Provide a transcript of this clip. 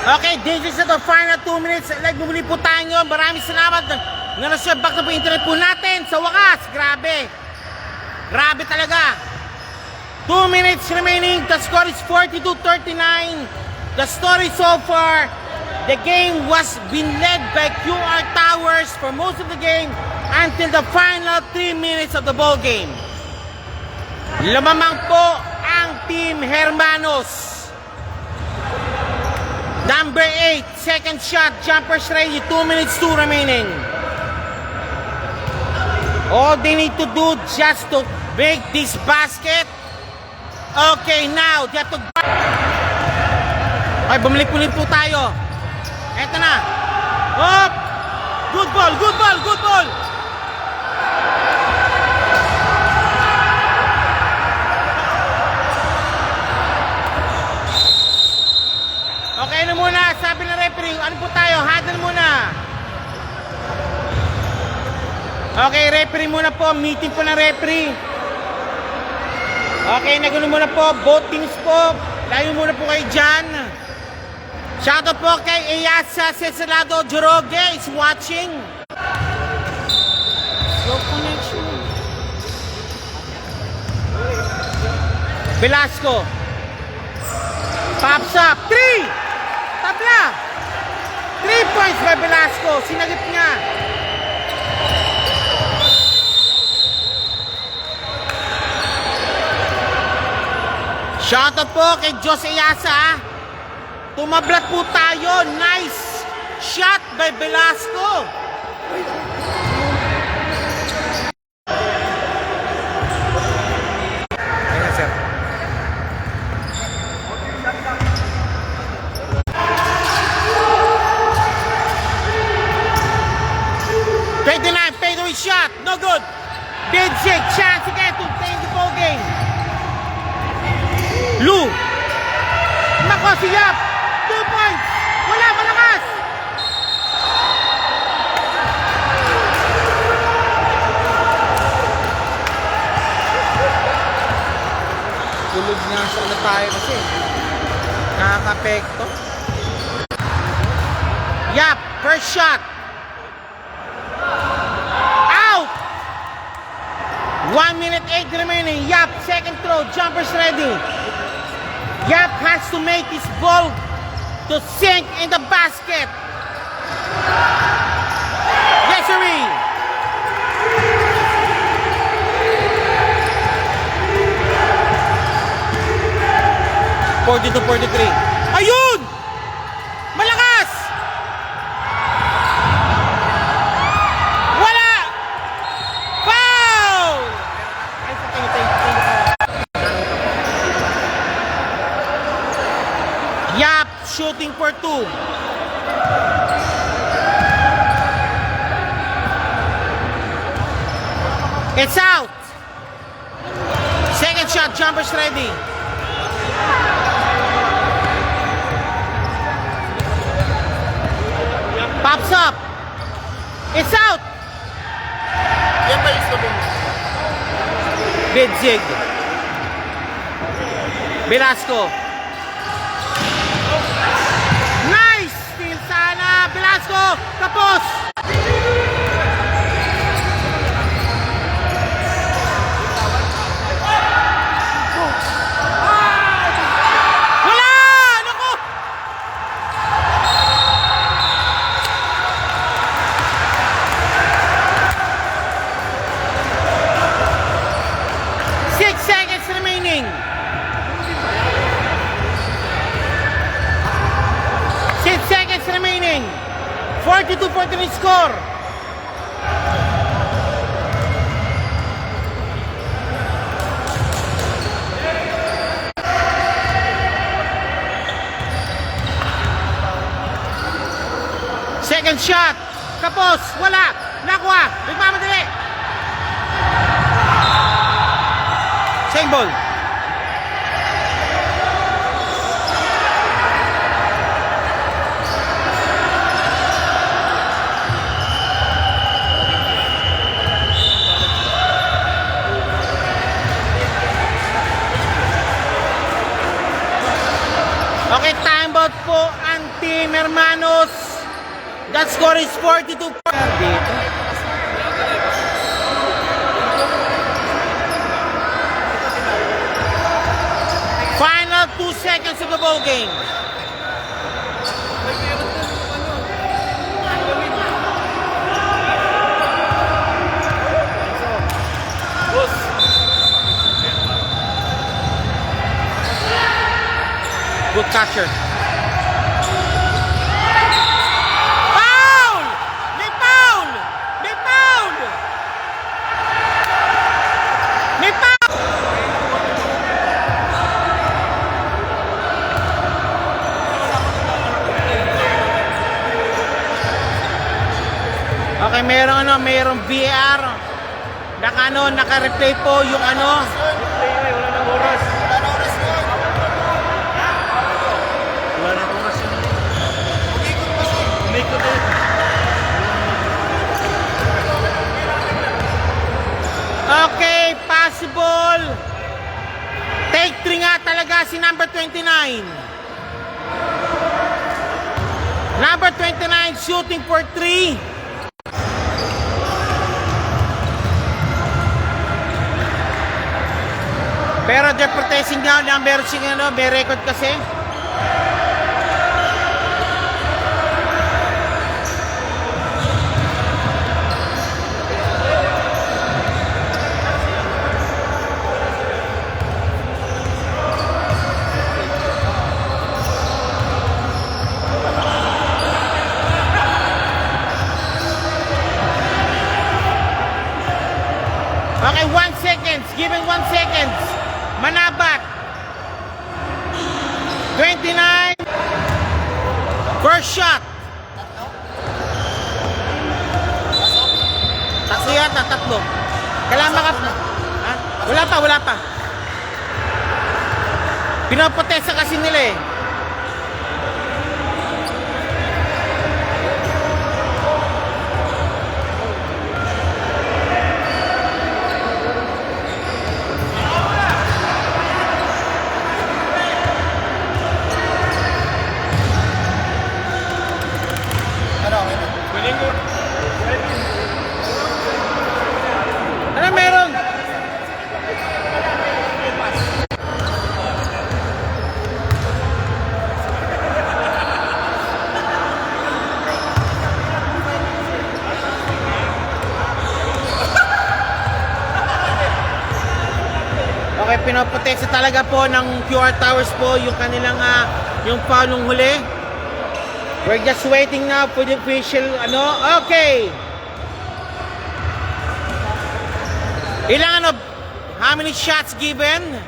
Okay, this is the final 2 minutes. Like, bumuli po tayo. Maraming salamat. Nara-share back na po internet po natin. Sa wakas, grabe. Grabe talaga. 2 minutes remaining. The score is 42-39. The story so far, the game was being led by QR Towers for most of the game until the final 3 minutes of the ball game. Lumamang po ang Team Hermanos. Number 8, second shot, jumpers ready, 2 minutes 2 remaining. All they need to do just to make this basket. Okay, now, they have to... Okay, bumalik-ulit po tayo. Eto na. Hop! Good ball, good ball, good ball! Okay, ano muna? Sabi ng referee, ano po tayo? Huddle muna. Okay, referee muna po. Meeting po ng referee. Okay, nagulo muna po. Both teams po. Layo muna po kayo dyan. Shoutout po kay Eyasa Cesalado Joroge is watching. Slow connection. Velasco. Pops up. 3! Tabla! 3 points by Velasco. Sinagip niya. Shoutout po kay Jose Yasa. Tumablat po tayo. Nice shot by Velasco. Ayan, sir. Fadeaway shot, no good. Big chance again to play the ball game. Lou. Nako si Yap. 2 points. Wala, malakas. Tulog nga sa ano tayo kasi. Nakaka-apekto. Yap, first shot. 1 minute 8 remaining. Yap, second throw. Jumpers ready. Yap has to make his ball to sink in the basket. Yes, sirree. (42-43). Ayun! Malakas! Yap shooting for 2. It's out. Second shot, jumpers ready. Pops up. It's out. Yan ba yung sabon? Bidzig. Velasco. Nice! Steal sana. Velasco. Tapos. Wala! Naku! Six seconds remaining. 6 seconds remaining. 42-43 score. Second shot. Tapos. Wala. Nakuha. Nagmamadali. Same ball. Okay, time out po ang team, hermanos. That score is 42. Dito. Final 2 seconds of the ball game. Good catcher. Foul! May foul! May foul! May foul! Okay, merong VR. Naka-replay po yung ano. Okay, possible. Take 3 nga talaga si number 29. Number 29 shooting for 3. Pero they're protesting now na meron siyang ano, may record kasi. Okay, 1 seconds. Given 1 seconds. Manabat. 29. First shot. Tatlo yata, tatlo. Kailangan maka... Ha? Wala pa. Pinapotesa kasi nila eh. Ano meron? Okay, pinapotesa talaga po ng QR Towers po yung kanilang yung foul huli. We're just waiting now for the official okay. Ilang how many shots given?